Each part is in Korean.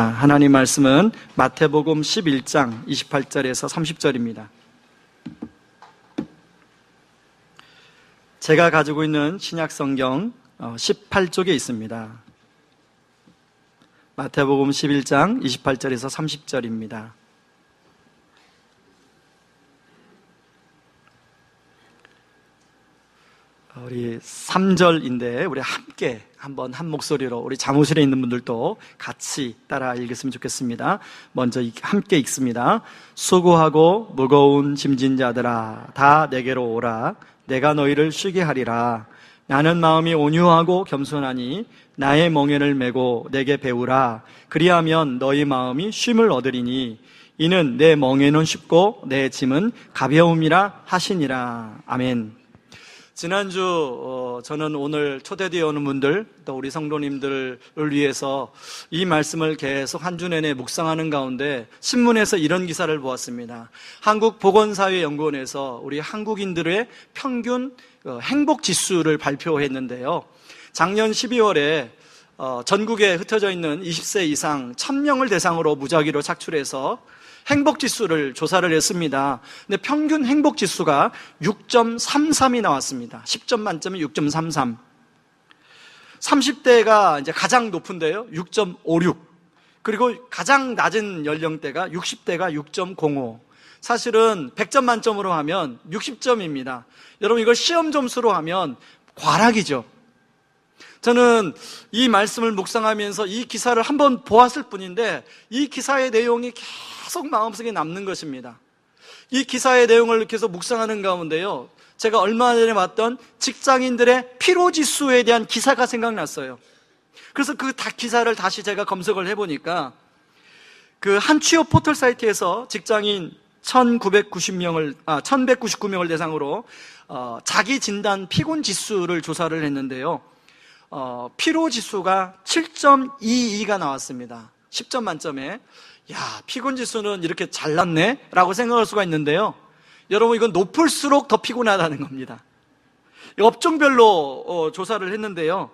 하나님 말씀은 마태복음 11장 28절에서 30절입니다. 제가 가지고 있는 신약성경 18쪽에 있습니다. 마태복음 11장 28절에서 30절입니다. 우리 3절인데 우리 함께 한번 한 목소리로 우리 사무실에 있는 분들도 같이 따라 읽었으면 좋겠습니다. 먼저 함께 읽습니다. 수고하고 무거운 짐진 자들아 다 내게로 오라. 내가 너희를 쉬게 하리라. 나는 마음이 온유하고 겸손하니 나의 멍에를 메고 내게 배우라. 그리하면 너희 마음이 쉼을 얻으리니 이는 내 멍에는 쉽고 내 짐은 가벼움이라 하시니라. 아멘. 지난주 저는 오늘 초대되어 오는 분들 또 우리 성도님들을 위해서 이 말씀을 계속 한 주 내내 묵상하는 가운데 신문에서 이런 기사를 보았습니다. 한국보건사회연구원에서 우리 한국인들의 평균 행복지수를 발표했는데요, 작년 12월에 전국에 흩어져 있는 20세 이상 1000명을 대상으로 무작위로 착출해서 행복지수를 조사를 했습니다. 근데 평균 행복지수가 6.33이 나왔습니다. 10점 만점에 6.33. 30대가 이제 가장 높은데요, 6.56. 그리고 가장 낮은 연령대가 60대가 6.05. 사실은 100점 만점으로 하면 60점입니다. 여러분, 이걸 시험 점수로 하면 과락이죠. 저는 이 말씀을 묵상하면서 이 기사를 한번 보았을 뿐인데 이 기사의 내용이 계속 마음속에 남는 것입니다. 이 기사의 내용을 계속 묵상하는 가운데요, 제가 얼마 전에 봤던 직장인들의 피로지수에 대한 기사가 생각났어요. 그래서 그 기사를 다시 제가 검색을 해보니까 그 한 취업 포털 사이트에서 직장인 1199명을 대상으로 자기 진단 피곤 지수를 조사를 했는데요, 피로 지수가 7.22가 나왔습니다. 10점 만점에. 야, 피곤 지수는 이렇게 잘났네? 라고 생각할 수가 있는데요, 여러분, 이건 높을수록 더 피곤하다는 겁니다. 업종별로 조사를 했는데요,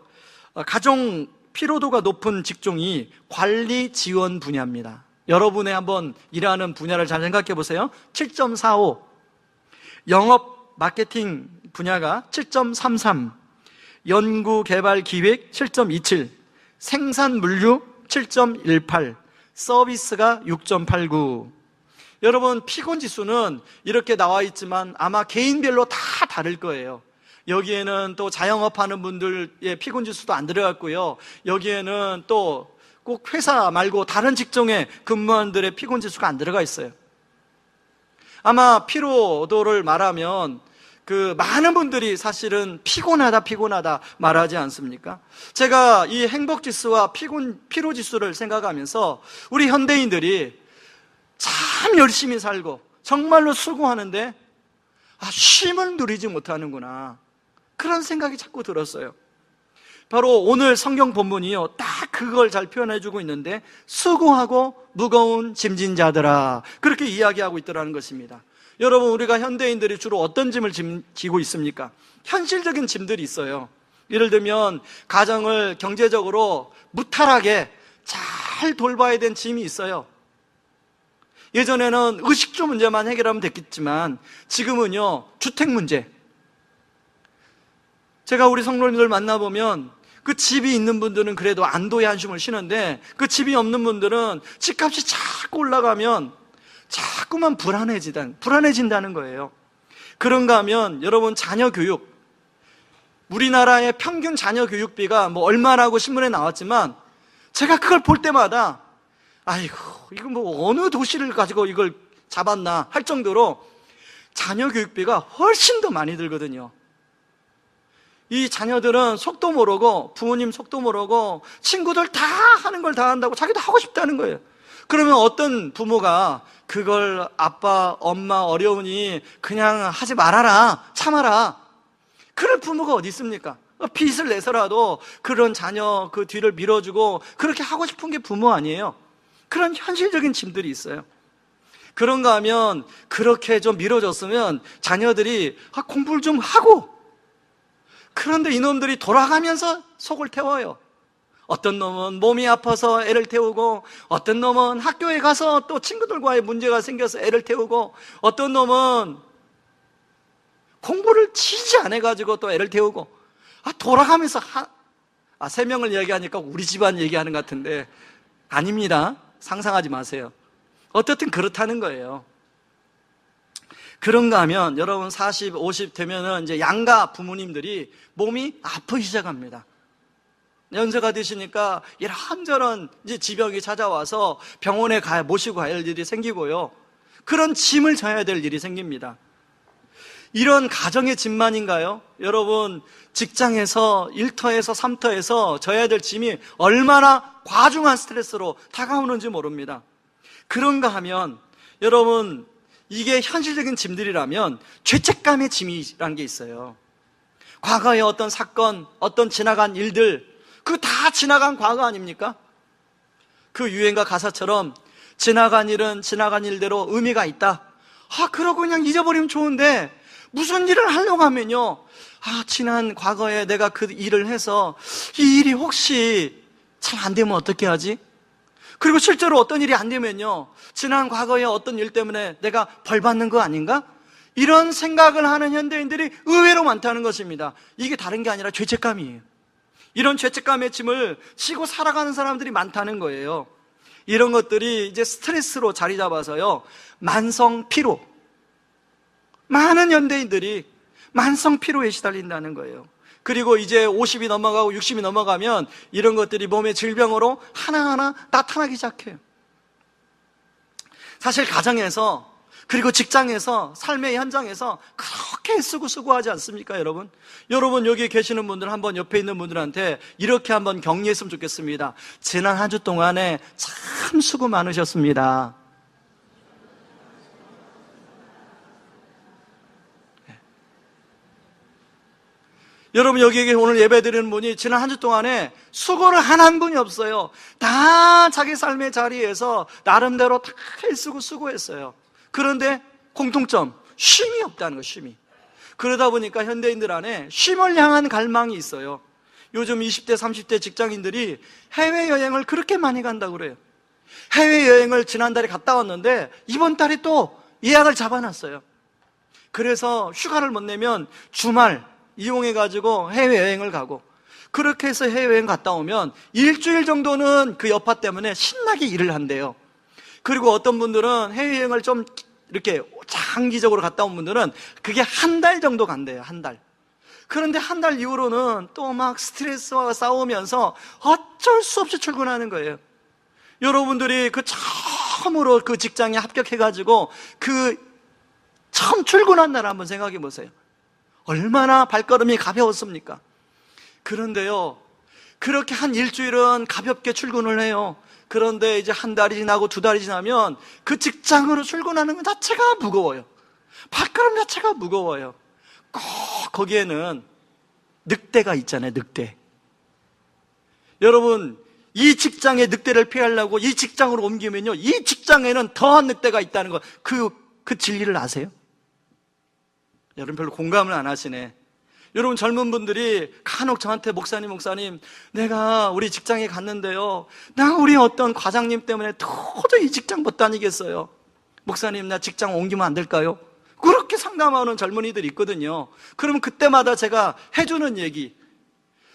가장 피로도가 높은 직종이 관리 지원 분야입니다. 여러분의 한번 일하는 분야를 잘 생각해 보세요. 7.45. 영업 마케팅 분야가 7.33. 연구 개발 기획 7.27. 생산 물류 7.18. 서비스가 6.89. 여러분, 피곤 지수는 이렇게 나와 있지만 아마 개인별로 다 다를 거예요. 여기에는 또 자영업하는 분들의 피곤 지수도 안 들어갔고요, 여기에는 또 꼭 회사 말고 다른 직종에 근무한들의 피곤 지수가 안 들어가 있어요. 아마 피로도를 말하면 많은 분들이 사실은 피곤하다 말하지 않습니까? 제가 이 행복지수와 피로지수를 생각하면서 우리 현대인들이 참 열심히 살고 정말로 수고하는데 쉼을 누리지 못하는구나, 그런 생각이 자꾸 들었어요. 바로 오늘 성경 본문이요, 딱 그걸 잘 표현해주고 있는데, 수고하고 무거운 짐진 자들아, 그렇게 이야기하고 있더라는 것입니다. 여러분, 우리가 현대인들이 주로 어떤 짐을 지고 있습니까? 현실적인 짐들이 있어요. 예를 들면 가정을 경제적으로 무탈하게 잘 돌봐야 되는 짐이 있어요. 예전에는 의식주 문제만 해결하면 됐겠지만 지금은요, 주택 문제. 제가 우리 성도님들 만나보면 그 집이 있는 분들은 그래도 안도의 한숨을 쉬는데, 그 집이 없는 분들은 집값이 자꾸 올라가면 자꾸만 불안해진다는 거예요. 그런가 하면 여러분, 자녀 교육, 우리나라의 평균 자녀 교육비가 얼마라고 신문에 나왔지만 제가 그걸 볼 때마다 아이고, 이거 어느 도시를 가지고 이걸 잡았나 할 정도로 자녀 교육비가 훨씬 더 많이 들거든요. 이 자녀들은 속도 모르고, 부모님 속도 모르고, 친구들 다 하는 걸 다 한다고 자기도 하고 싶다는 거예요. 그러면 어떤 부모가 그걸 아빠, 엄마 어려우니 그냥 하지 말아라, 참아라, 그럴 부모가 어디 있습니까? 빚을 내서라도 그런 자녀 그 뒤를 밀어주고 그렇게 하고 싶은 게 부모 아니에요? 그런 현실적인 짐들이 있어요. 그런가 하면 그렇게 좀 밀어줬으면 자녀들이 공부를 좀 하고, 그런데 이놈들이 돌아가면서 속을 태워요. 어떤 놈은 몸이 아파서 애를 태우고, 어떤 놈은 학교에 가서 또 친구들과의 문제가 생겨서 애를 태우고, 어떤 놈은 공부를 지지 않아가지고 또 애를 태우고, 돌아가면서 세 명을 얘기하니까 우리 집안 얘기하는 것 같은데 아닙니다. 상상하지 마세요. 어떻든 그렇다는 거예요. 그런가 하면 여러분 40, 50 되면은 이제 양가 부모님들이 몸이 아프기 시작합니다. 연세가 드시니까 이런저런 이제 지병이 찾아와서 병원에 모시고 가야 할 일이 생기고요. 그런 짐을 져야 될 일이 생깁니다. 이런 가정의 짐만인가요? 여러분, 직장에서 일터에서 삼터에서 져야 될 짐이 얼마나 과중한 스트레스로 다가오는지 모릅니다. 그런가 하면 여러분, 이게 현실적인 짐들이라면 죄책감의 짐이라는 게 있어요. 과거의 어떤 사건, 어떤 지나간 일들, 그 다 지나간 과거 아닙니까? 그 유행가 가사처럼 지나간 일은 지나간 일대로 의미가 있다. 그러고 그냥 잊어버리면 좋은데 무슨 일을 하려고 하면요, 지난 과거에 내가 그 일을 해서 이 일이 혹시 잘 안 되면 어떻게 하지? 그리고 실제로 어떤 일이 안 되면요, 지난 과거의 어떤 일 때문에 내가 벌 받는 거 아닌가? 이런 생각을 하는 현대인들이 의외로 많다는 것입니다. 이게 다른 게 아니라 죄책감이에요. 이런 죄책감의 짐을 지고 살아가는 사람들이 많다는 거예요. 이런 것들이 이제 스트레스로 자리 잡아서요, 만성 피로, 많은 현대인들이 만성 피로에 시달린다는 거예요. 그리고 이제 50이 넘어가고 60이 넘어가면 이런 것들이 몸의 질병으로 하나하나 나타나기 시작해요. 사실 가정에서, 그리고 직장에서, 삶의 현장에서 그렇게 쓰고 수고하지 않습니까, 여러분? 여러분, 여기 계시는 분들 한번 옆에 있는 분들한테 이렇게 한번 격려했으면 좋겠습니다. 지난 한 주 동안에 참 수고 많으셨습니다. 여러분, 여기 오늘 예배 드리는 분이 지난 한 주 동안에 수고를 한 분이 없어요. 다 자기 삶의 자리에서 나름대로 다 애쓰고 수고했어요. 그런데 공통점, 쉼이 없다는 거예요, 쉼이. 그러다 보니까 현대인들 안에 쉼을 향한 갈망이 있어요. 요즘 20대, 30대 직장인들이 해외여행을 그렇게 많이 간다고 그래요. 해외여행을 지난달에 갔다 왔는데 이번 달에 또 예약을 잡아놨어요. 그래서 휴가를 못 내면 주말 이용해가지고 해외여행을 가고, 그렇게 해서 해외여행 갔다 오면 일주일 정도는 그 여파 때문에 신나게 일을 한대요. 그리고 어떤 분들은 해외여행을 좀 이렇게 장기적으로 갔다 온 분들은 그게 한 달 정도 간대요, 한 달. 그런데 한 달 이후로는 또 막 스트레스와 싸우면서 어쩔 수 없이 출근하는 거예요. 여러분들이 그 처음으로 그 직장에 합격해가지고 그 처음 출근한 날 한번 생각해 보세요. 얼마나 발걸음이 가벼웠습니까? 그런데요, 그렇게 한 일주일은 가볍게 출근을 해요. 그런데 이제 한 달이 지나고 두 달이 지나면 그 직장으로 출근하는 것 자체가 무거워요. 발걸음 자체가 무거워요. 꼭 거기에는 늑대가 있잖아요, 늑대. 여러분, 이 직장의 늑대를 피하려고 이 직장으로 옮기면요, 이 직장에는 더한 늑대가 있다는 거, 그 진리를 아세요? 여러분 별로 공감을 안 하시네. 여러분 젊은 분들이 간혹 저한테 목사님 내가 우리 직장에 갔는데요, 나 우리 어떤 과장님 때문에 도저히 이 직장 못 다니겠어요. 목사님, 나 직장 옮기면 안 될까요? 그렇게 상담하는 젊은이들이 있거든요. 그러면 그때마다 제가 해주는 얘기,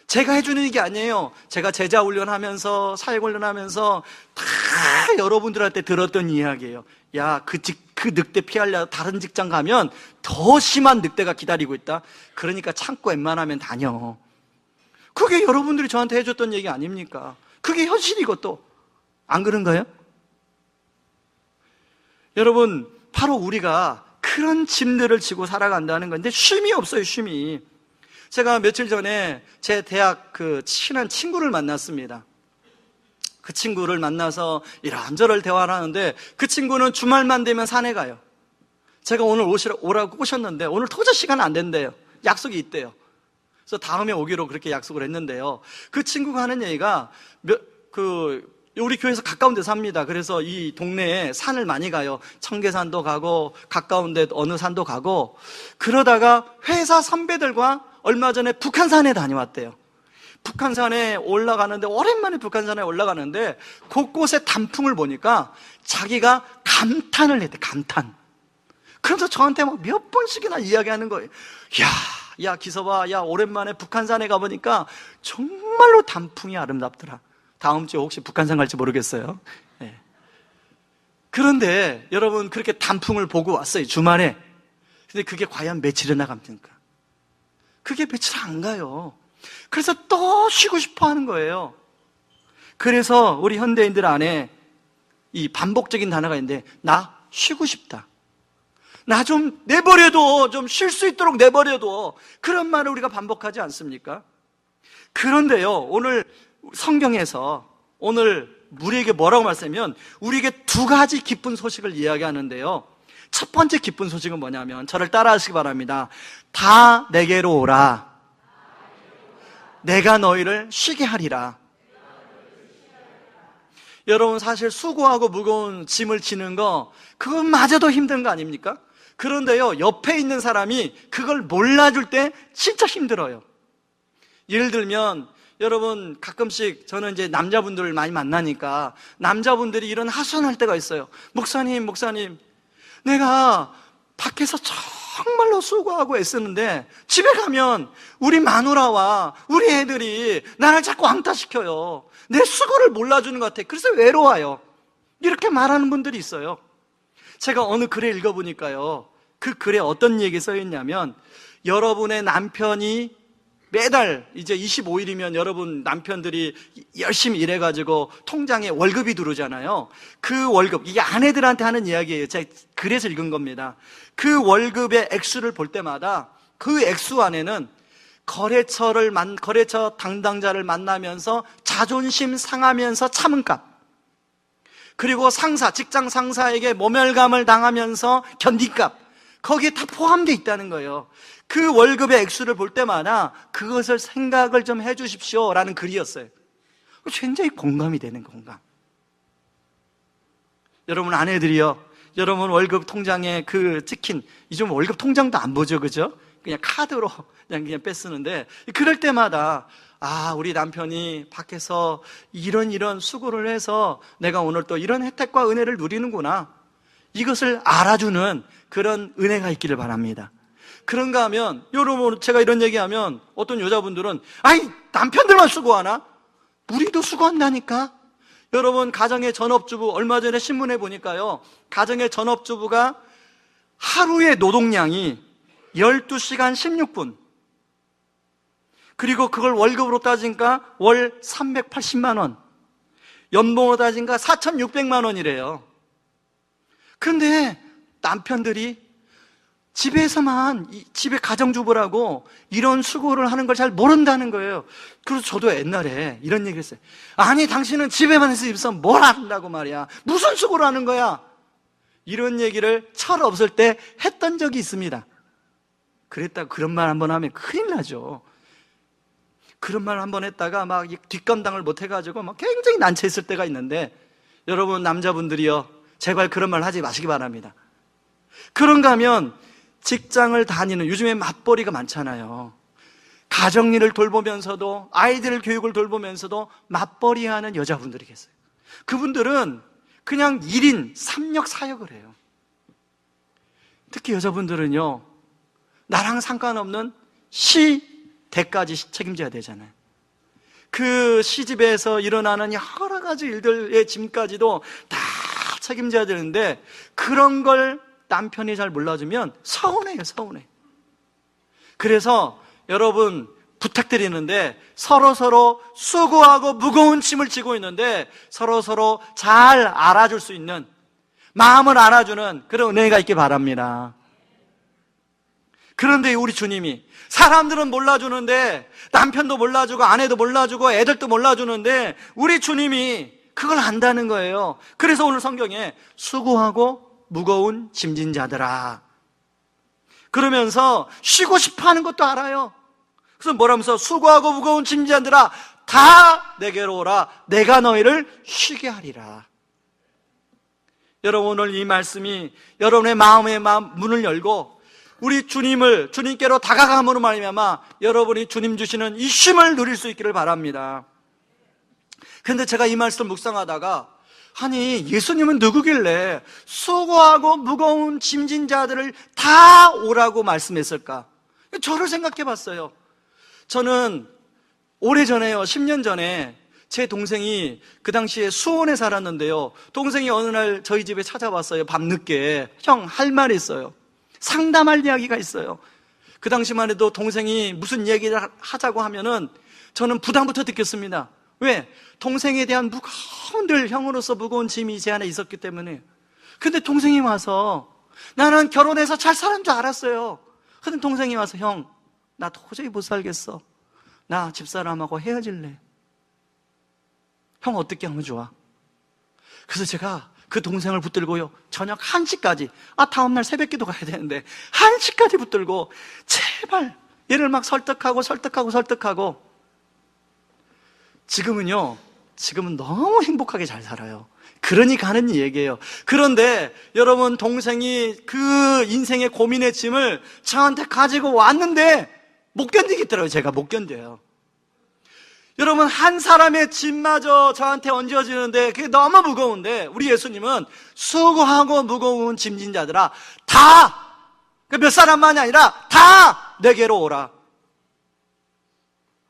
제가 해주는 얘기 아니에요. 제가 제자 훈련하면서 사역 훈련하면서 다 여러분들한테 들었던 이야기예요. 야, 그 늑대 피하려고 다른 직장 가면 더 심한 늑대가 기다리고 있다. 그러니까 참고 웬만하면 다녀. 그게 여러분들이 저한테 해줬던 얘기 아닙니까? 그게 현실이고 또 안 그런가요? 여러분, 바로 우리가 그런 짐들을 지고 살아간다는 건데 쉼이 없어요, 쉼이. 제가 며칠 전에 제 대학 그 친한 친구를 만났습니다. 그 친구를 만나서 이런저런 대화를 하는데 그 친구는 주말만 되면 산에 가요. 제가 오늘 오라고 꼬셨는데 오늘 도저히 시간 안 된대요. 약속이 있대요. 그래서 다음에 오기로 그렇게 약속을 했는데요, 그 친구가 하는 얘기가 우리 교회에서 가까운 데 삽니다. 그래서 이 동네에 산을 많이 가요. 청계산도 가고 가까운 데 어느 산도 가고, 그러다가 회사 선배들과 얼마 전에 북한산에 다녀왔대요. 북한산에 올라가는데, 오랜만에 북한산에 올라가는데 곳곳에 단풍을 보니까 자기가 감탄을 했대. 감탄. 그래서 저한테 막 몇 번씩이나 이야기하는 거예요. 야 기서봐, 야 오랜만에 북한산에 가보니까 정말로 단풍이 아름답더라. 다음 주에 혹시 북한산 갈지 모르겠어요. 네. 그런데 여러분, 그렇게 단풍을 보고 왔어요, 주말에. 근데 그게 과연 며칠이나 갑니까? 그게 며칠 안 가요. 그래서 또 쉬고 싶어 하는 거예요. 그래서 우리 현대인들 안에 이 반복적인 단어가 있는데, 나 쉬고 싶다, 나 좀 내버려둬, 좀 쉴 수 있도록 내버려둬, 그런 말을 우리가 반복하지 않습니까? 그런데요, 오늘 성경에서 오늘 우리에게 뭐라고 말씀하면, 우리에게 두 가지 기쁜 소식을 이야기하는데요, 첫 번째 기쁜 소식은 뭐냐면, 저를 따라하시기 바랍니다. 다 내게로 오라, 내가 너희를 쉬게 하리라. 여러분, 사실 수고하고 무거운 짐을 지는 거, 그것마저도 힘든 거 아닙니까? 그런데요, 옆에 있는 사람이 그걸 몰라줄 때 진짜 힘들어요. 예를 들면, 여러분, 가끔씩 저는 이제 남자분들을 많이 만나니까 남자분들이 이런 하소연할 때가 있어요. 목사님, 내가 밖에서 정말로 수고하고 애쓰는데 집에 가면 우리 마누라와 우리 애들이 나를 자꾸 왕따시켜요. 내 수고를 몰라주는 것 같아. 그래서 외로워요. 이렇게 말하는 분들이 있어요. 제가 어느 글에 읽어보니까요, 그 글에 어떤 얘기 써있냐면, 여러분의 남편이 매달 이제 25일이면 여러분 남편들이 열심히 일해가지고 통장에 월급이 들어오잖아요. 그 월급, 이게 아내들한테 하는 이야기예요. 제가 그래서 읽은 겁니다. 그 월급의 액수를 볼 때마다 그 액수 안에는 거래처 담당자를 만나면서 자존심 상하면서 참은 값, 그리고 직장 상사에게 모멸감을 당하면서 견딘 값, 거기에 다 포함되어 있다는 거예요. 그 월급의 액수를 볼 때마다 그것을 생각을 좀 해주십시오 라는 글이었어요. 굉장히 공감이 되는 공감. 여러분 아내들이요, 여러분 월급 통장에 그 찍힌, 요즘 월급 통장도 안 보죠, 그죠? 그냥 카드로 그냥 뺐쓰는데, 그럴 때마다 우리 남편이 밖에서 이런 수고를 해서 내가 오늘 또 이런 혜택과 은혜를 누리는구나, 이것을 알아주는 그런 은혜가 있기를 바랍니다. 그런가 하면, 여러분, 제가 이런 얘기하면 어떤 여자분들은 남편들만 수고하나? 우리도 수고한다니까. 여러분, 가정의 전업주부, 얼마 전에 신문에 보니까요, 가정의 전업주부가 하루의 노동량이 12시간 16분, 그리고 그걸 월급으로 따지니까 월 380만 원, 연봉으로 따지니까 4,600만 원이래요. 그런데 남편들이 집에서만, 집에 가정주부라고 이런 수고를 하는 걸 잘 모른다는 거예요. 그래서 저도 옛날에 이런 얘기를 했어요. 아니, 당신은 집에만 있어서 뭘 한다고 말이야, 무슨 수고를 하는 거야, 이런 얘기를 철없을 때 했던 적이 있습니다. 그랬다고 그런 말 한번 하면 큰일 나죠. 그런 말 한번 했다가 막 뒷감당을 못 해가지고 막 굉장히 난처했을 때가 있는데, 여러분 남자분들이요, 제발 그런 말 하지 마시기 바랍니다. 그런가 하면 직장을 다니는, 요즘에 맞벌이가 많잖아요. 가정일을 돌보면서도, 아이들 교육을 돌보면서도 맞벌이하는 여자분들이 계세요. 그분들은 그냥 1인 3역 4역을 해요. 특히 여자분들은요, 나랑 상관없는 시대까지 책임져야 되잖아요. 그 시집에서 일어나는 여러 가지 일들의 짐까지도 다 책임져야 되는데, 그런 걸 남편이 잘 몰라주면 서운해요, 서운해. 그래서 여러분 부탁드리는데, 서로 수고하고 무거운 짐을 지고 있는데 서로 잘 알아줄 수 있는, 마음을 알아주는 그런 은혜가 있기 바랍니다. 그런데 우리 주님이, 사람들은 몰라주는데, 남편도 몰라주고 아내도 몰라주고 애들도 몰라주는데 우리 주님이 그걸 안다는 거예요. 그래서 오늘 성경에 수고하고 무거운 짐진 자들아, 그러면서 쉬고 싶어 하는 것도 알아요. 그래서 뭐라면서, 수고하고 무거운 짐진 자들아 다 내게로 오라, 내가 너희를 쉬게 하리라. 여러분, 오늘 이 말씀이 여러분의 마음의 문을 열고 우리 주님께로 다가감으로 말미암아 여러분이 주님 주시는 이 쉼을 누릴 수 있기를 바랍니다. 근데 제가 이 말씀 묵상하다가, 아니 예수님은 누구길래 수고하고 무거운 짐진 자들을 다 오라고 말씀했을까? 저를 생각해 봤어요. 저는 오래전에요, 10년 전에 제 동생이 그 당시에 수원에 살았는데요, 동생이 어느 날 저희 집에 찾아왔어요. 밤늦게. 형, 할 말이 있어요. 상담할 이야기가 있어요. 그 당시만 해도 동생이 무슨 얘기를 하자고 하면은 저는 부담부터 느꼈습니다. 왜? 동생에 대한 무거운, 늘 형으로서 무거운 짐이 제 안에 있었기 때문에. 근데 동생이 와서, 나는 결혼해서 잘 사는 줄 알았어요. 근데 동생이 와서, 형, 나 도저히 못 살겠어. 나 집사람하고 헤어질래. 형, 어떻게 하면 좋아? 그래서 제가 그 동생을 붙들고요, 저녁 1시까지, 다음날 새벽기도 가야 되는데 1시까지 붙들고 제발 얘를 막 설득하고 지금은 너무 행복하게 잘 살아요. 그러니까 하는 얘기예요. 그런데 여러분, 동생이 그 인생의 고민의 짐을 저한테 가지고 왔는데 못 견디겠더라고요. 제가 못 견뎌요. 여러분, 한 사람의 짐마저 저한테 얹어지는데 그게 너무 무거운데, 우리 예수님은 수고하고 무거운 짐진 자들아, 다, 몇 사람만이 아니라 다 내게로 오라.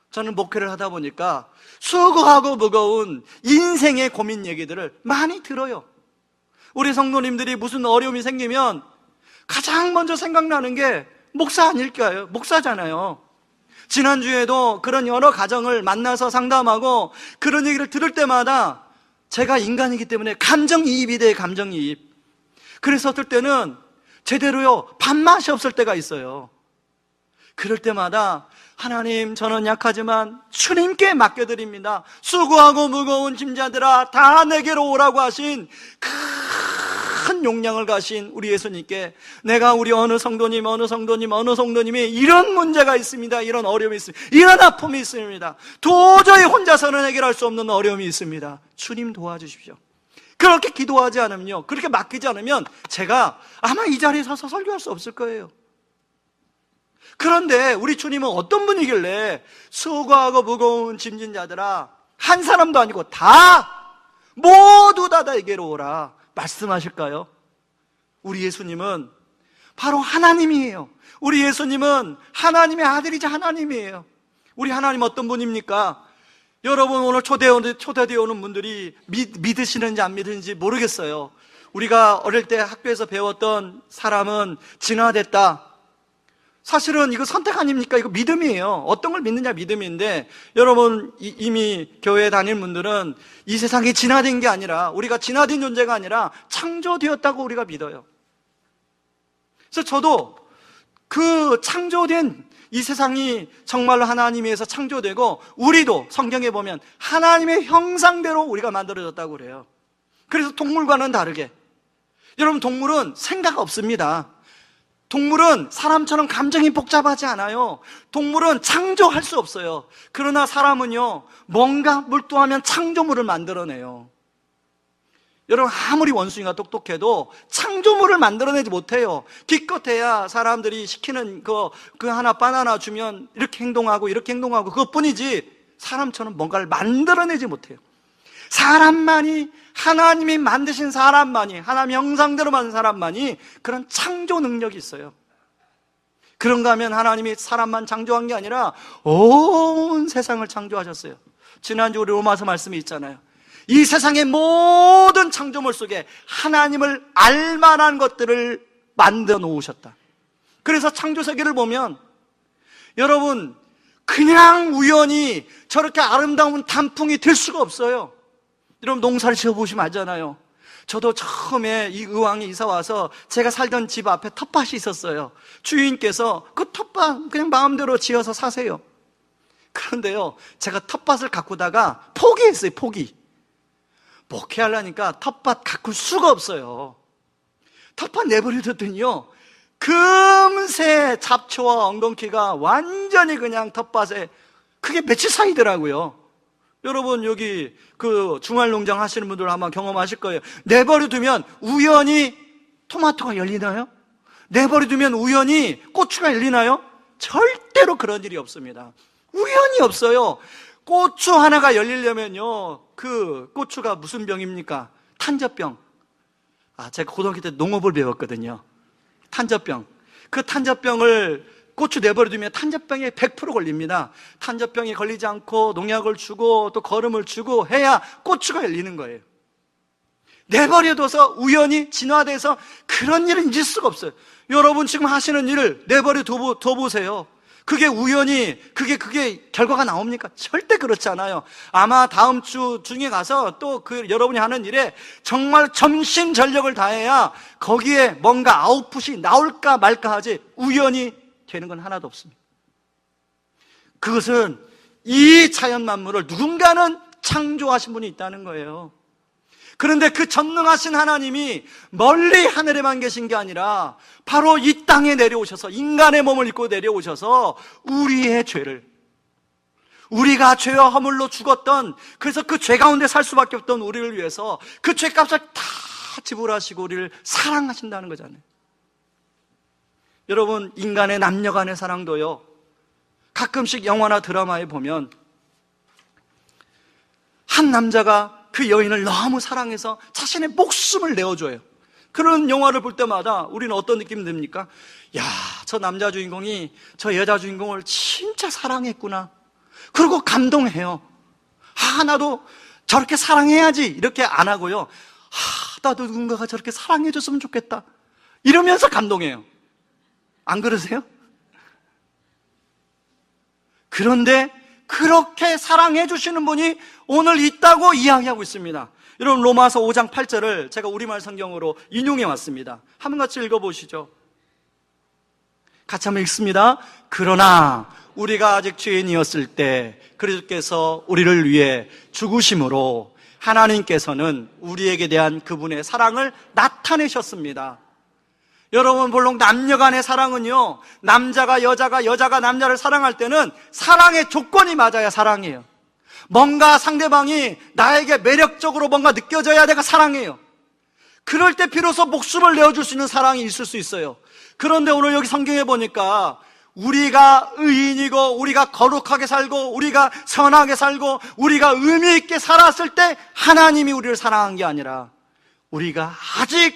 저는 목회를 하다 보니까 수고하고 무거운 인생의 고민 얘기들을 많이 들어요. 우리 성도님들이 무슨 어려움이 생기면 가장 먼저 생각나는 게 목사 아닐까요? 목사잖아요. 지난주에도 그런 여러 가정을 만나서 상담하고 그런 얘기를 들을 때마다 제가 인간이기 때문에 감정이입이 돼요. 감정이입. 그래서 어떨 때는 제대로요, 밥맛이 없을 때가 있어요. 그럴 때마다, 하나님, 저는 약하지만 주님께 맡겨드립니다. 수고하고 무거운 짐자들아, 다 내게로 오라고 하신 큰 용량을 가신 우리 예수님께, 내가 우리 어느 성도님이 이런 문제가 있습니다, 이런 어려움이 있습니다, 이런 아픔이 있습니다, 도저히 혼자서는 해결할 수 없는 어려움이 있습니다, 주님 도와주십시오. 그렇게 기도하지 않으면요, 그렇게 맡기지 않으면 제가 아마 이 자리에 서서 설교할 수 없을 거예요. 그런데 우리 주님은 어떤 분이길래 수고하고 무거운 짐진 자들아, 한 사람도 아니고 다, 모두 다 내게로 오라 말씀하실까요? 우리 예수님은 바로 하나님이에요. 우리 예수님은 하나님의 아들이자 하나님이에요. 우리 하나님 어떤 분입니까? 여러분, 오늘 초대되어 오는 분들이 믿으시는지 안 믿으시는지 모르겠어요. 우리가 어릴 때 학교에서 배웠던 사람은 진화됐다. 사실은 이거 선택 아닙니까? 이거 믿음이에요. 어떤 걸 믿느냐 믿음인데, 여러분 이미 교회에 다니는 분들은 이 세상이 진화된 게 아니라, 우리가 진화된 존재가 아니라 창조되었다고 우리가 믿어요. 그래서 저도 그 창조된 이 세상이 정말로 하나님에 의해서 창조되고, 우리도 성경에 보면 하나님의 형상대로 우리가 만들어졌다고 그래요. 그래서 동물과는 다르게, 여러분, 동물은 생각 없습니다. 동물은 사람처럼 감정이 복잡하지 않아요. 동물은 창조할 수 없어요. 그러나 사람은요, 뭔가 몰두하면 창조물을 만들어내요. 여러분, 아무리 원숭이가 똑똑해도 창조물을 만들어내지 못해요. 기껏해야 사람들이 시키는 그 하나 바나나 주면 이렇게 행동하고 그것뿐이지, 사람처럼 뭔가를 만들어내지 못해요. 사람만이, 하나님이 만드신 사람만이, 하나님 형상대로 만든 사람만이 그런 창조 능력이 있어요. 그런가 하면 하나님이 사람만 창조한 게 아니라 온 세상을 창조하셨어요. 지난주 우리 로마서 말씀이 있잖아요. 이 세상의 모든 창조물 속에 하나님을 알만한 것들을 만들어 놓으셨다. 그래서 창조세계를 보면, 여러분, 그냥 우연히 저렇게 아름다운 단풍이 될 수가 없어요. 여러분, 농사를 지어보시면 알잖아요. 저도 처음에 이 의왕에 이사 와서 제가 살던 집 앞에 텃밭이 있었어요. 주인께서 그 텃밭 그냥 마음대로 지어서 사세요. 그런데요, 제가 텃밭을 가꾸다가 포기했어요. 목회하려니까 텃밭 가꿀 수가 없어요. 텃밭 내버려뒀더니요, 금세 잡초와 엉겅퀴가 완전히 그냥 텃밭에, 그게 며칠 사이더라고요. 여러분, 여기 그 주말농장 하시는 분들 아마 경험하실 거예요. 내버려두면 우연히 토마토가 열리나요? 내버려두면 우연히 고추가 열리나요? 절대로 그런 일이 없습니다. 우연히 없어요. 고추 하나가 열리려면요, 그 고추가 무슨 병입니까? 탄저병. 제가 고등학교 때 농업을 배웠거든요. 탄저병. 그 탄저병을 고추 내버려두면 탄저병에 100% 걸립니다. 탄저병이 걸리지 않고 농약을 주고 또 거름을 주고 해야 고추가 열리는 거예요. 내버려둬서 우연히 진화돼서 그런 일은 있을 수가 없어요. 여러분 지금 하시는 일을 내버려둬보세요. 그게 우연히 그게 결과가 나옵니까? 절대 그렇지 않아요. 아마 다음 주 중에 가서 또 여러분이 하는 일에 정말 전심전력을 다해야 거기에 뭔가 아웃풋이 나올까 말까 하지, 우연히 되는 건 하나도 없습니다. 그것은 이 자연 만물을 누군가는 창조하신 분이 있다는 거예요. 그런데 그 전능하신 하나님이 멀리 하늘에만 계신 게 아니라 바로 이 땅에 내려오셔서 인간의 몸을 입고 내려오셔서 우리의 죄를, 우리가 죄와 허물로 죽었던, 그래서 그 죄 가운데 살 수밖에 없던 우리를 위해서 그 죄값을 다 지불하시고 우리를 사랑하신다는 거잖아요. 여러분, 인간의 남녀 간의 사랑도요, 가끔씩 영화나 드라마에 보면 한 남자가 그 여인을 너무 사랑해서 자신의 목숨을 내어줘요. 그런 영화를 볼 때마다 우리는 어떤 느낌이 듭니까? 야, 저 남자 주인공이 저 여자 주인공을 진짜 사랑했구나. 그리고 감동해요. 나도 저렇게 사랑해야지, 이렇게 안 하고요, 나도 누군가가 저렇게 사랑해줬으면 좋겠다, 이러면서 감동해요. 안 그러세요? 그런데 그렇게 사랑해 주시는 분이 오늘 있다고 이야기하고 있습니다. 여러분, 로마서 5장 8절을 제가 우리말 성경으로 인용해 왔습니다. 한번 같이 읽어보시죠. 같이 한번 읽습니다. 그러나 우리가 아직 죄인이었을 때 그리스도께서 우리를 위해 죽으심으로 하나님께서는 우리에게 대한 그분의 사랑을 나타내셨습니다. 여러분, 물론 남녀 간의 사랑은요, 남자가 여자가, 여자가 남자를 사랑할 때는 사랑의 조건이 맞아야 사랑이에요. 뭔가 상대방이 나에게 매력적으로 뭔가 느껴져야 내가 사랑해요. 그럴 때 비로소 목숨을 내어줄 수 있는 사랑이 있을 수 있어요. 그런데 오늘 여기 성경에 보니까 우리가 의인이고 우리가 거룩하게 살고 우리가 선하게 살고 우리가 의미 있게 살았을 때 하나님이 우리를 사랑한 게 아니라 우리가 아직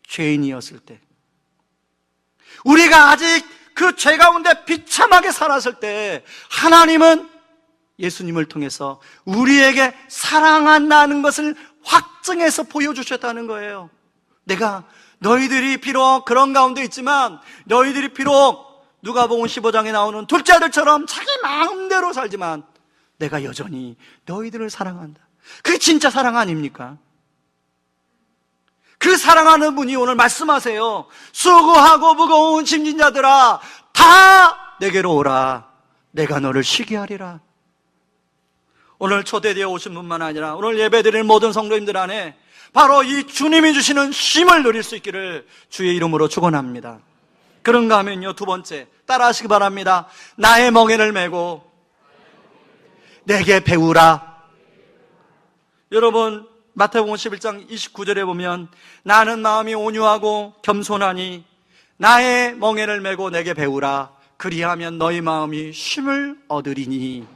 죄인이었을 때, 우리가 아직 그 죄 가운데 비참하게 살았을 때 하나님은 예수님을 통해서 우리에게 사랑한다는 것을 확증해서 보여주셨다는 거예요. 내가 너희들이 비록 그런 가운데 있지만, 너희들이 비록 누가복음 15장에 나오는 둘째 아들처럼 자기 마음대로 살지만 내가 여전히 너희들을 사랑한다. 그게 진짜 사랑 아닙니까? 그 사랑하는 분이 오늘 말씀하세요. 수고하고 무거운 짐진 자들아, 다 내게로 오라. 내가 너를 쉬게 하리라. 오늘 초대되어 오신 분만 아니라 오늘 예배드리는 모든 성도님들 안에 바로 이 주님이 주시는 쉼을 누릴 수 있기를 주의 이름으로 축원합니다. 그런가 하면요, 두 번째 따라하시기 바랍니다. 나의 멍에를 메고 내게 배우라. 여러분, 마태복음 11장 29절에 보면 나는 마음이 온유하고 겸손하니 나의 멍에를 메고 내게 배우라. 그리하면 너희 마음이 쉼을 얻으리니.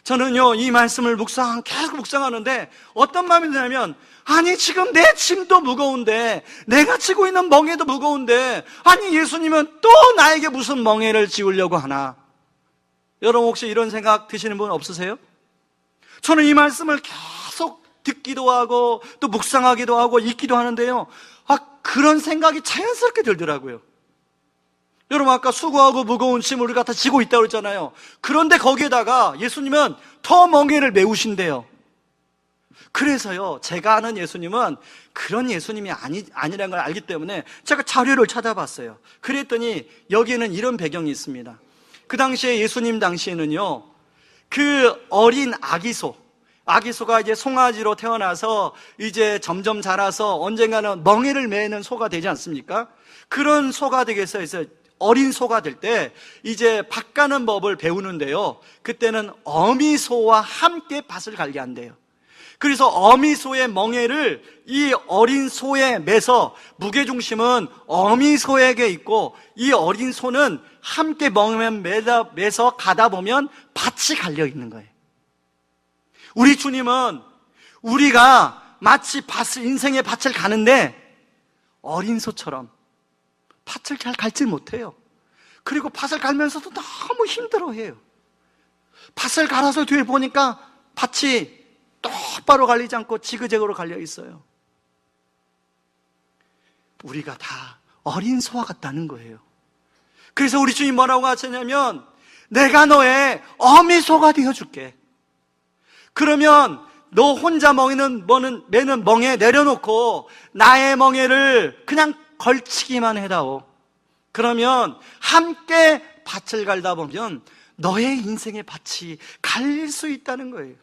저는요, 이 말씀을 계속 묵상하는데 어떤 마음이 드냐면, 아니 지금 내 짐도 무거운데, 내가 지고 있는 멍에도 무거운데, 아니 예수님은 또 나에게 무슨 멍에를 지우려고 하나? 여러분, 혹시 이런 생각 드시는 분 없으세요? 저는 이 말씀을 계속 듣기도 하고 또 묵상하기도 하고 읽기도 하는데요, 그런 생각이 자연스럽게 들더라고요. 여러분, 아까 수고하고 무거운 짐을 우리가 다 지고 있다고 했잖아요. 그런데 거기에다가 예수님은 더 멍에를 메우신대요. 그래서요, 제가 아는 예수님은 그런 예수님이 아니라는 걸 알기 때문에 제가 자료를 찾아봤어요. 그랬더니 여기에는 이런 배경이 있습니다. 그 당시에 예수님 당시에는요, 그 어린 아기소가 이제 송아지로 태어나서 이제 점점 자라서 언젠가는 멍에를 매는 소가 되지 않습니까? 그런 소가 되기 위해서 어린 소가 될 때 이제 밭 가는 법을 배우는데요, 그때는 어미소와 함께 밭을 갈게 한대요. 그래서 어미소의 멍에를 이 어린 소에 매서 무게중심은 어미소에게 있고 이 어린 소는 함께 멍에 매서 가다 보면 밭이 갈려 있는 거예요. 우리 주님은 우리가 마치 인생의 밭을 가는데 어린 소처럼 밭을 잘 갈지 못해요. 그리고 밭을 갈면서도 너무 힘들어해요. 밭을 갈아서 뒤에 보니까 밭이 똑바로 갈리지 않고 지그재그로 갈려 있어요. 우리가 다 어린 소와 같다는 거예요. 그래서 우리 주님 뭐라고 하셨냐면 내가 너의 어미소가 되어줄게. 그러면 너 혼자 매는 멍에 내려놓고 나의 멍에를 그냥 걸치기만 해다오. 그러면 함께 밭을 갈다 보면 너의 인생의 밭이 갈릴 수 있다는 거예요.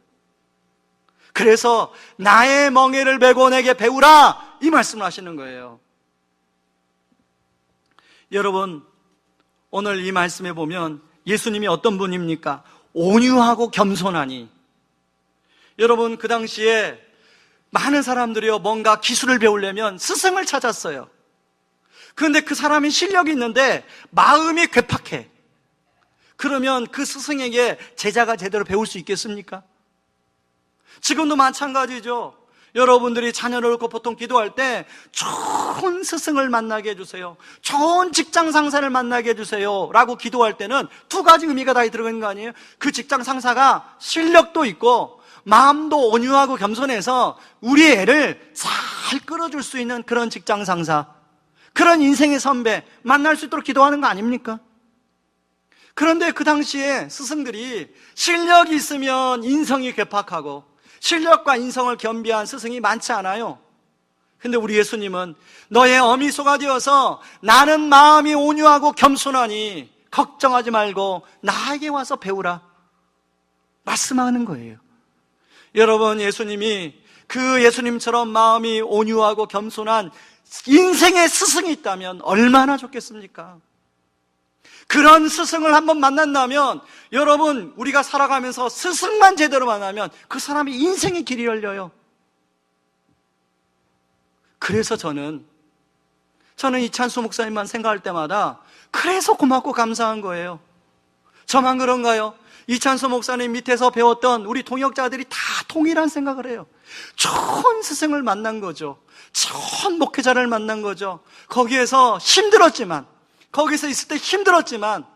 그래서 나의 멍에를 메고 내게 배우라, 이 말씀을 하시는 거예요. 여러분, 오늘 이 말씀에 보면 예수님이 어떤 분입니까? 온유하고 겸손하니. 여러분, 그 당시에 많은 사람들이요, 뭔가 기술을 배우려면 스승을 찾았어요. 그런데 그 사람이 실력이 있는데 마음이 괴팍해. 그러면 그 스승에게 제자가 제대로 배울 수 있겠습니까? 지금도 마찬가지죠. 여러분들이 자녀를 놓고 보통 기도할 때 좋은 스승을 만나게 해주세요, 좋은 직장 상사를 만나게 해주세요 라고 기도할 때는 두 가지 의미가 다 들어가는 거 아니에요? 그 직장 상사가 실력도 있고 마음도 온유하고 겸손해서 우리 애를 잘 끌어줄 수 있는 그런 직장 상사, 그런 인생의 선배 만날 수 있도록 기도하는 거 아닙니까? 그런데 그 당시에 스승들이 실력이 있으면 인성이 괴팍하고 실력과 인성을 겸비한 스승이 많지 않아요. 근데 우리 예수님은 너의 어미소가 되어서 나는 마음이 온유하고 겸손하니 걱정하지 말고 나에게 와서 배우라 말씀하는 거예요. 여러분, 예수님이 그 예수님처럼 마음이 온유하고 겸손한 인생의 스승이 있다면 얼마나 좋겠습니까? 그런 스승을 한번 만난다면 여러분, 우리가 살아가면서 스승만 제대로 만나면 그 사람이 인생의 길이 열려요. 그래서 저는 이찬수 목사님만 생각할 때마다 그래서 고맙고 감사한 거예요. 저만 그런가요? 이찬수 목사님 밑에서 배웠던 우리 동역자들이 다 동일한 생각을 해요. 좋은 스승을 만난 거죠. 좋은 목회자를 만난 거죠. 거기서 있을 때 힘들었지만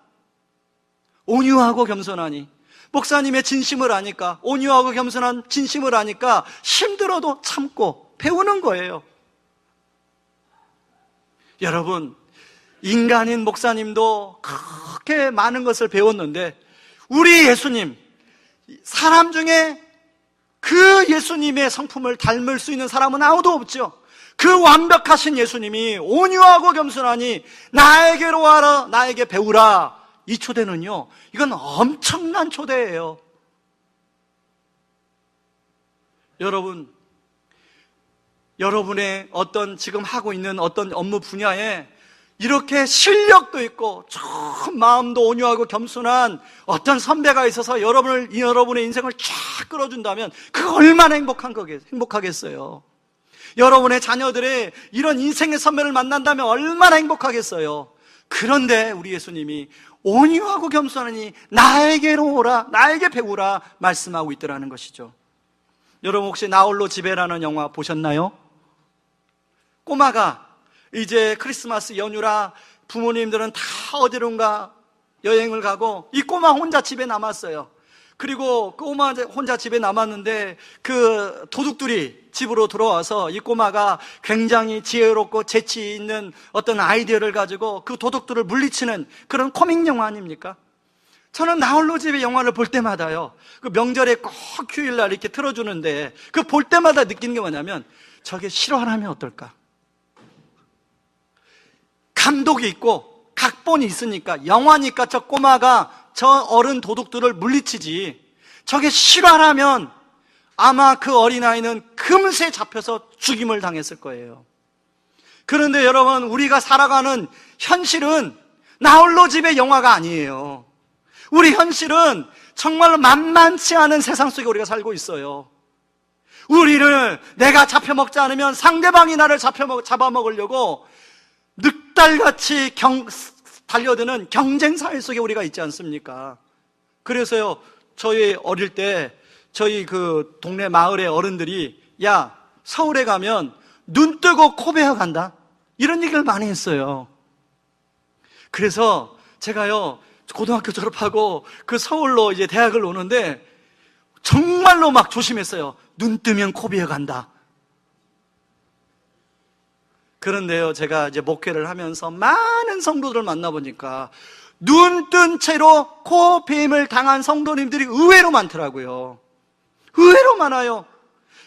온유하고 겸손하니, 목사님의 진심을 아니까, 온유하고 겸손한 진심을 아니까 힘들어도 참고 배우는 거예요. 여러분, 인간인 목사님도 그렇게 많은 것을 배웠는데 우리 예수님, 사람 중에 그 예수님의 성품을 닮을 수 있는 사람은 아무도 없죠. 그 완벽하신 예수님이 온유하고 겸손하니 나에게로 와라, 나에게 배우라. 이 초대는요, 이건 엄청난 초대예요. 여러분의 지금 하고 있는 어떤 업무 분야에 이렇게 실력도 있고 참 마음도 온유하고 겸손한 어떤 선배가 있어서 여러분의 인생을 쫙 끌어준다면 그거 얼마나 행복하겠어요. 여러분의 자녀들이 이런 인생의 선배를 만난다면 얼마나 행복하겠어요. 그런데 우리 예수님이 온유하고 겸손하니 나에게로 오라, 나에게 배우라 말씀하고 있더라는 것이죠. 여러분, 혹시 나홀로 집에라는 영화 보셨나요? 꼬마가 이제 크리스마스 연휴라 부모님들은 다 어디론가 여행을 가고 이 꼬마 혼자 집에 남았어요. 그리고 꼬마 혼자 집에 남았는데 그 도둑들이 집으로 들어와서 이 꼬마가 굉장히 지혜롭고 재치 있는 어떤 아이디어를 가지고 그 도둑들을 물리치는 그런 코믹 영화 아닙니까? 저는 나홀로 집에 영화를 볼 때마다요, 그 명절에 꼭 휴일날 이렇게 틀어주는데 그 볼 때마다 느끼는 게 뭐냐면 저게 실화라면 어떨까? 감독이 있고 각본이 있으니까, 영화니까 저 꼬마가 저 어른 도둑들을 물리치지, 저게 실화라면 아마 그 어린아이는 금세 잡혀서 죽임을 당했을 거예요. 그런데 여러분, 우리가 살아가는 현실은 나홀로 집의 영화가 아니에요. 우리 현실은 정말로 만만치 않은 세상 속에 우리가 살고 있어요. 우리를 내가 잡혀먹지 않으면 상대방이 나를 잡아먹으려고 늑달같이 달려드는 경쟁사회 속에 우리가 있지 않습니까? 그래서요, 저희 어릴 때 저희 그 동네 마을의 어른들이 야, 서울에 가면 눈 뜨고 코 베어 간다, 이런 얘기를 많이 했어요. 그래서 제가요, 고등학교 졸업하고 그 서울로 이제 대학을 오는데 정말로 막 조심했어요. 눈 뜨면 코 베어 간다. 그런데요, 제가 이제 목회를 하면서 많은 성도들을 만나보니까 눈 뜬 채로 코 베임을 당한 성도님들이 의외로 많더라고요. 의외로 많아요.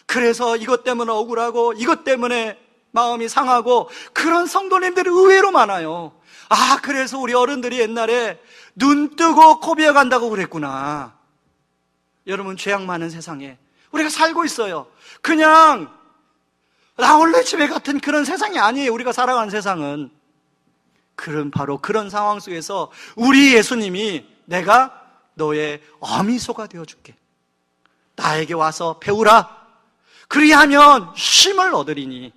그래서 이것 때문에 억울하고 이것 때문에 마음이 상하고 그런 성도님들이 의외로 많아요. 아, 그래서 우리 어른들이 옛날에 눈 뜨고 코 베어 간다고 그랬구나. 여러분, 죄악 많은 세상에 우리가 살고 있어요. 그냥 나홀로 집에 같은 그런 세상이 아니에요. 우리가 살아가는 세상은. 바로 그런 상황 속에서 우리 예수님이 내가 너의 어미소가 되어줄게, 나에게 와서 배우라, 그리하면 쉼을 얻으리니,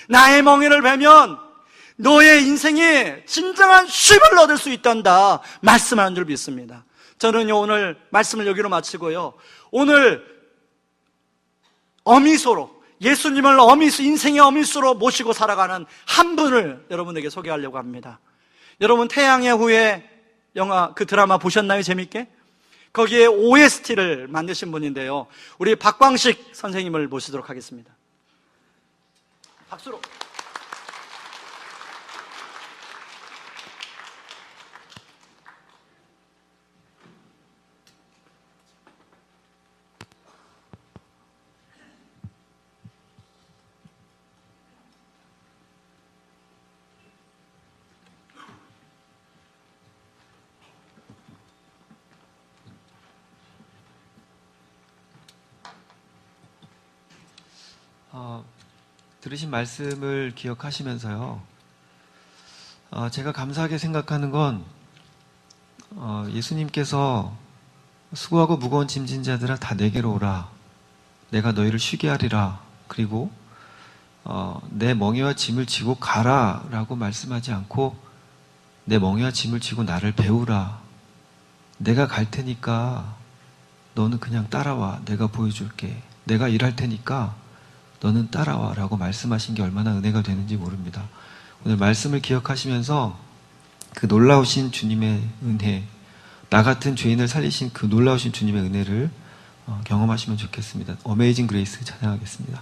나의 멍에를 베면 너의 인생에 진정한 쉼을 얻을 수 있단다 말씀하는 줄 믿습니다. 저는요, 오늘 말씀을 여기로 마치고요, 오늘 어미소로, 예수님을 인생의 어미소로 모시고 살아가는 한 분을 여러분에게 소개하려고 합니다. 여러분, 태양의 후예 영화, 그 드라마 보셨나요? 재밌게? 거기에 OST를 만드신 분인데요, 우리 박광식 선생님을 모시도록 하겠습니다. 박수로. 들으신 말씀을 기억하시면서요, 제가 감사하게 생각하는 건 예수님께서 수고하고 무거운 짐진 자들아 다 내게로 오라, 내가 너희를 쉬게 하리라, 그리고 내 멍에와 짐을 지고 가라 라고 말씀하지 않고 내 멍에와 짐을 지고 나를 배우라, 내가 갈 테니까 너는 그냥 따라와, 내가 보여줄게, 내가 일할 테니까 너는 따라와 라고 말씀하신 게 얼마나 은혜가 되는지 모릅니다. 오늘 말씀을 기억하시면서 그 놀라우신 주님의 은혜, 나 같은 죄인을 살리신 그 놀라우신 주님의 은혜를 경험하시면 좋겠습니다. 어메이징 그레이스 찬양하겠습니다.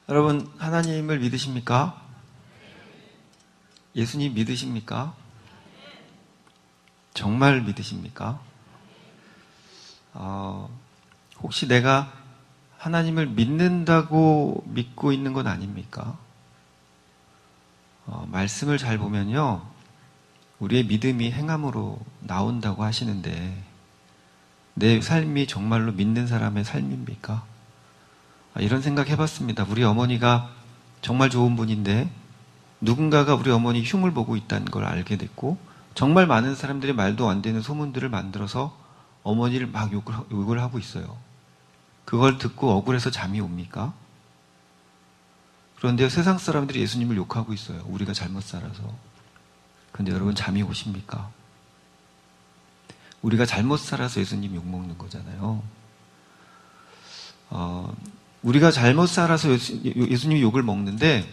여러분, 하나님을 믿으십니까? 예수님 믿으십니까? 정말 믿으십니까? 혹시 내가 하나님을 믿는다고 믿고 있는 건 아닙니까? 말씀을 잘 보면요, 우리의 믿음이 행함으로 나온다고 하시는데 내 삶이 정말로 믿는 사람의 삶입니까? 이런 생각 해봤습니다. 우리 어머니가 정말 좋은 분인데 누군가가 우리 어머니 흉을 보고 있다는 걸 알게 됐고 정말 많은 사람들이 말도 안 되는 소문들을 만들어서 어머니를 막 욕을 하고 있어요. 그걸 듣고 억울해서 잠이 옵니까? 그런데 세상 사람들이 예수님을 욕하고 있어요. 우리가 잘못 살아서. 그런데 여러분, 잠이 오십니까? 우리가 잘못 살아서 예수님 욕먹는 거잖아요. 우리가 잘못 살아서 예수님 욕을 먹는데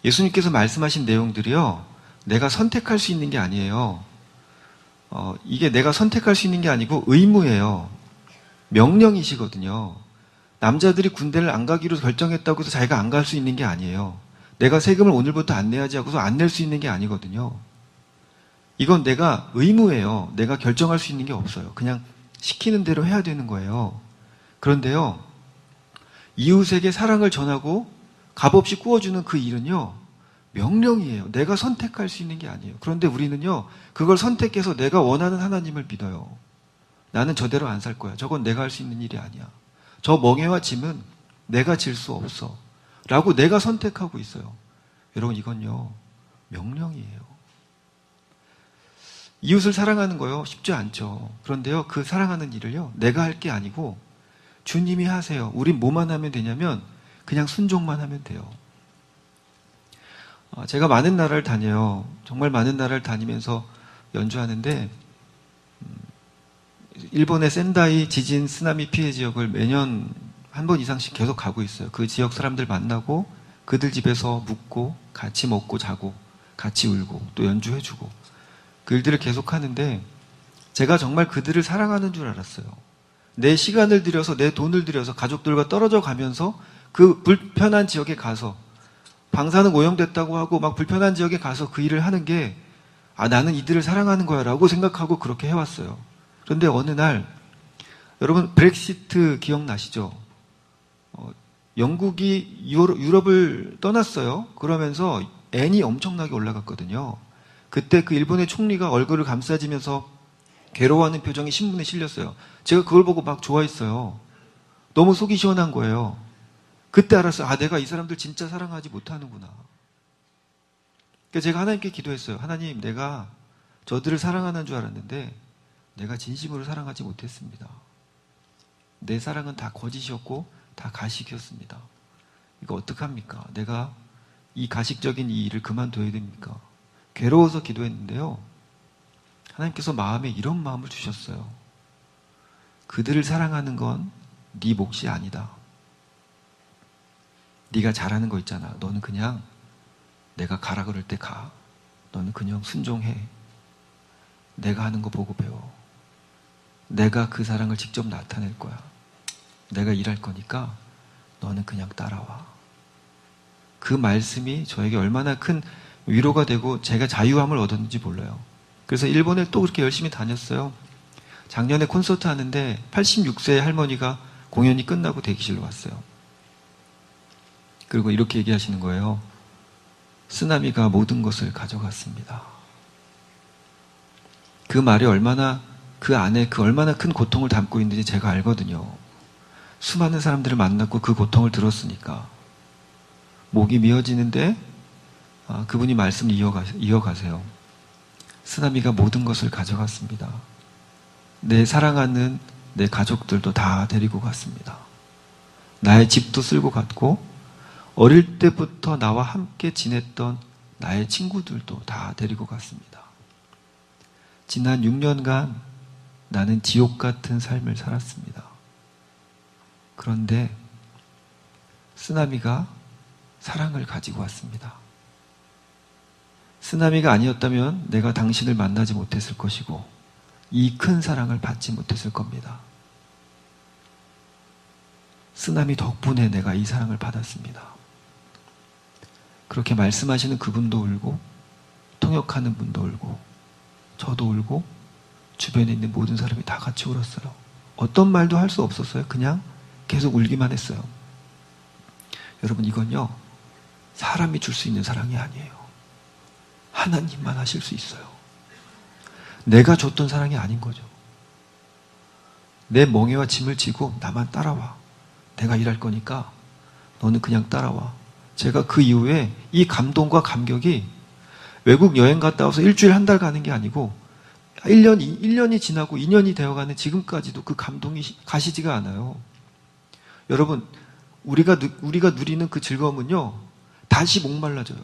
예수님께서 말씀하신 내용들이요, 내가 선택할 수 있는 게 아니에요. 이게 내가 선택할 수 있는 게 아니고 의무예요. 명령이시거든요. 남자들이 군대를 안 가기로 결정했다고 해서 자기가 안 갈 수 있는 게 아니에요. 내가 세금을 오늘부터 안 내야지 하고서 안 낼 수 있는 게 아니거든요. 이건 내가 의무예요. 내가 결정할 수 있는 게 없어요. 그냥 시키는 대로 해야 되는 거예요. 그런데요, 이웃에게 사랑을 전하고 값없이 구워주는 그 일은요, 명령이에요. 내가 선택할 수 있는 게 아니에요. 그런데 우리는요, 그걸 선택해서 내가 원하는 하나님을 믿어요. 나는 저대로 안 살 거야. 저건 내가 할 수 있는 일이 아니야. 저 멍에와 짐은 내가 질 수 없어. 라고 내가 선택하고 있어요. 여러분, 이건요, 명령이에요. 이웃을 사랑하는 거요, 쉽지 않죠. 그런데요, 그 사랑하는 일을요, 내가 할 게 아니고 주님이 하세요. 우린 뭐만 하면 되냐면 그냥 순종만 하면 돼요. 제가 많은 나라를 다녀요. 정말 많은 나라를 다니면서 연주하는데 일본의 센다이 지진 쓰나미 피해 지역을 매년 한 번 이상씩 계속 가고 있어요. 그 지역 사람들 만나고 그들 집에서 묵고 같이 먹고 자고 같이 울고 또 연주해주고 그 일들을 계속 하는데 제가 정말 그들을 사랑하는 줄 알았어요. 내 시간을 들여서 내 돈을 들여서 가족들과 떨어져 가면서 그 불편한 지역에 가서 방사능 오염됐다고 하고 막 불편한 지역에 가서 그 일을 하는 게 나는 이들을 사랑하는 거야 라고 생각하고 그렇게 해왔어요. 그런데 어느 날 여러분 브렉시트 기억나시죠? 영국이 유럽을 떠났어요. 그러면서 N이 엄청나게 올라갔거든요. 그때 그 일본의 총리가 얼굴을 감싸지면서 괴로워하는 표정이 신문에 실렸어요. 제가 그걸 보고 막 좋아했어요. 너무 속이 시원한 거예요. 그때 알았어요. 내가 이 사람들 진짜 사랑하지 못하는구나. 그러니까 제가 하나님께 기도했어요. 하나님, 내가 저들을 사랑하는 줄 알았는데 내가 진심으로 사랑하지 못했습니다. 내 사랑은 다 거짓이었고 다 가식이었습니다. 이거 어떡합니까? 내가 이 가식적인 이 일을 그만둬야 됩니까? 괴로워서 기도했는데요. 하나님께서 마음에 이런 마음을 주셨어요. 그들을 사랑하는 건 네 몫이 아니다. 네가 잘하는 거 있잖아. 너는 그냥 내가 가라 그럴 때 가. 너는 그냥 순종해. 내가 하는 거 보고 배워. 내가 그 사랑을 직접 나타낼 거야. 내가 일할 거니까 너는 그냥 따라와. 그 말씀이 저에게 얼마나 큰 위로가 되고 제가 자유함을 얻었는지 몰라요. 그래서 일본에 또 그렇게 열심히 다녔어요. 작년에 콘서트 하는데 86세 할머니가 공연이 끝나고 대기실로 왔어요. 그리고 이렇게 얘기하시는 거예요. 쓰나미가 모든 것을 가져갔습니다. 그 말이 얼마나 그 안에 얼마나 큰 고통을 담고 있는지 제가 알거든요. 수많은 사람들을 만났고 그 고통을 들었으니까. 목이 미어지는데 그분이 말씀을 이어가세요. 쓰나미가 모든 것을 가져갔습니다. 내 사랑하는 내 가족들도 다 데리고 갔습니다. 나의 집도 쓸고 갔고 어릴 때부터 나와 함께 지냈던 나의 친구들도 다 데리고 갔습니다. 지난 6년간 나는 지옥 같은 삶을 살았습니다. 그런데 쓰나미가 사랑을 가지고 왔습니다. 쓰나미가 아니었다면 내가 당신을 만나지 못했을 것이고 이 큰 사랑을 받지 못했을 겁니다. 쓰나미 덕분에 내가 이 사랑을 받았습니다. 그렇게 말씀하시는 그분도 울고, 통역하는 분도 울고, 저도 울고, 주변에 있는 모든 사람이 다 같이 울었어요. 어떤 말도 할 수 없었어요. 그냥 계속 울기만 했어요. 여러분, 이건요, 사람이 줄 수 있는 사랑이 아니에요. 하나님만 하실 수 있어요. 내가 줬던 사랑이 아닌 거죠. 내 멍에와 짐을 지고 나만 따라와. 내가 일할 거니까 너는 그냥 따라와. 제가 그 이후에 이 감동과 감격이 외국 여행 갔다 와서 일주일 한 달 가는 게 아니고 1년이 지나고 2년이 되어가는 지금까지도 그 감동이 가시지가 않아요. 여러분, 우리가 누리는 그 즐거움은요, 다시 목말라져요.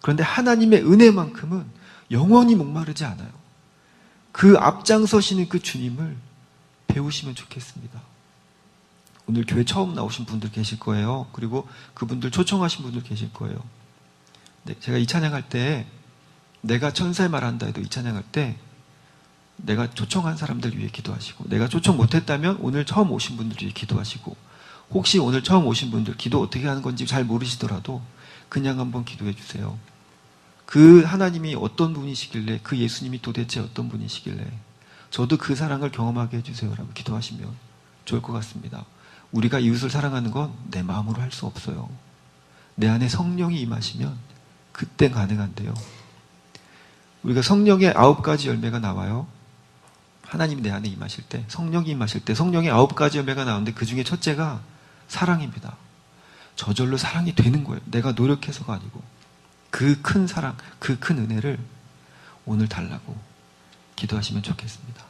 그런데 하나님의 은혜만큼은 영원히 목마르지 않아요. 그 앞장서시는 그 주님을 배우시면 좋겠습니다. 오늘 교회 처음 나오신 분들 계실 거예요. 그리고 그분들 초청하신 분들 계실 거예요. 네, 제가 이 찬양할 때, 내가 천사의 말 한다 해도 이 찬양할 때 내가 초청한 사람들 위해 기도하시고, 내가 초청 못했다면 오늘 처음 오신 분들 위해 기도하시고, 혹시 오늘 처음 오신 분들 기도 어떻게 하는 건지 잘 모르시더라도 그냥 한번 기도해 주세요. 그 하나님이 어떤 분이시길래, 그 예수님이 도대체 어떤 분이시길래 저도 그 사랑을 경험하게 해주세요 라고 기도하시면 좋을 것 같습니다. 우리가 이웃을 사랑하는 건 내 마음으로 할 수 없어요. 내 안에 성령이 임하시면 그때 가능한데요. 우리가 성령의 9가지 열매가 나와요. 하나님이 내 안에 임하실 때, 성령이 임하실 때 성령의 9가지 열매가 나오는데 그 중에 첫째가 사랑입니다. 저절로 사랑이 되는 거예요. 내가 노력해서가 아니고. 그 큰 사랑, 그 큰 은혜를 오늘 달라고 기도하시면 좋겠습니다.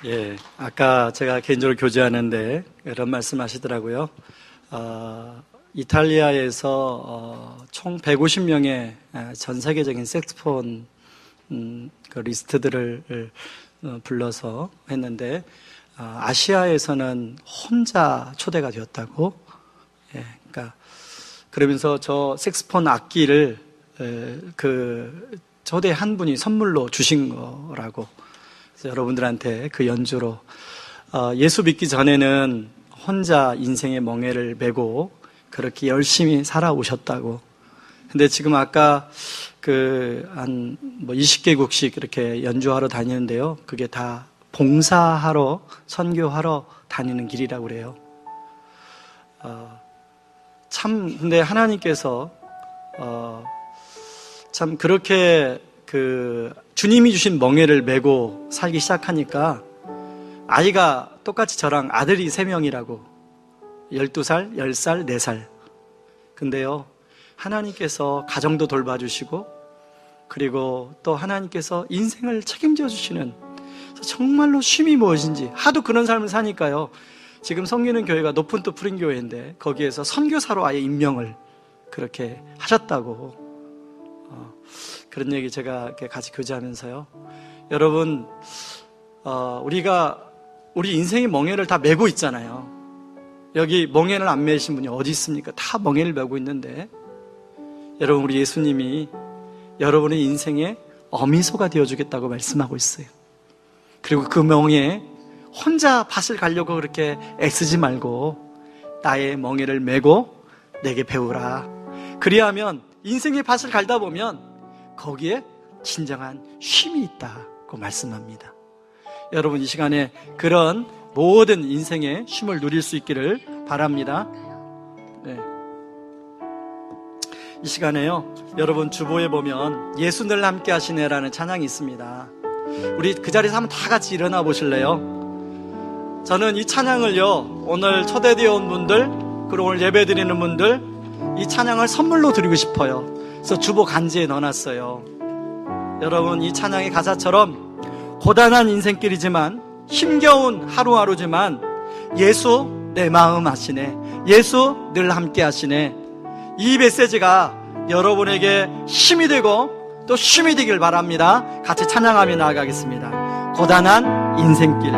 예, 아까 제가 개인적으로 교제하는데 이런 말씀 하시더라고요. 이탈리아에서 총 150명의 전 세계적인 색스폰 그 리스트들을 불러서 했는데 아시아에서는 혼자 초대가 되었다고. 예, 그러니까 그러면서 저 색스폰 악기를 그 초대한 분이 선물로 주신 거라고. 그래서 여러분들한테 그 연주로 예수 믿기 전에는 혼자 인생의 멍에를 메고 그렇게 열심히 살아오셨다고. 근데 지금 아까 한 20개국씩 이렇게 연주하러 다니는데요. 그게 다 봉사하러, 선교하러 다니는 길이라고 그래요. 참, 근데 하나님께서, 참 그렇게 주님이 주신 멍에를 메고 살기 시작하니까 아이가 똑같이 저랑 아들이 3명이라고. 12살, 10살, 4살. 근데요, 하나님께서 가정도 돌봐주시고, 그리고 또 하나님께서 인생을 책임져 주시는, 정말로 쉼이 무엇인지 하도 그런 삶을 사니까요, 지금 섬기는 교회가 높은 또 푸른 교회인데 거기에서 선교사로 아예 임명을 그렇게 하셨다고. 그런 얘기 제가 이렇게 같이 교제하면서요, 여러분, 우리 인생의 멍에를 다 메고 있잖아요. 여기 멍에를 안 메신 분이 어디 있습니까? 다 멍에를 메고 있는데, 여러분, 우리 예수님이 여러분의 인생의 어미소가 되어주겠다고 말씀하고 있어요. 그리고 그 멍에 혼자 밭을 가려고 그렇게 애쓰지 말고 나의 멍에를 메고 내게 배우라. 그리하면 인생의 밭을 갈다 보면 거기에 진정한 쉼이 있다고 말씀합니다. 여러분, 이 시간에 그런 모든 인생의 쉼을 누릴 수 있기를 바랍니다. 네. 이 시간에요, 여러분 주보에 보면 예수 늘 함께 하시네라는 찬양이 있습니다. 우리 그 자리에서 한번 다 같이 일어나 보실래요? 저는 이 찬양을요, 오늘 초대되어 온 분들, 그리고 오늘 예배 드리는 분들, 이 찬양을 선물로 드리고 싶어요. 그래서 주보 간지에 넣어놨어요. 여러분, 이 찬양의 가사처럼 고단한 인생길이지만, 힘겨운 하루하루지만 예수 내 마음 하시네, 예수 늘 함께 하시네, 이 메시지가 여러분에게 힘이 되고 또 쉼이 되길 바랍니다. 같이 찬양하며 나아가겠습니다. 고단한 인생길.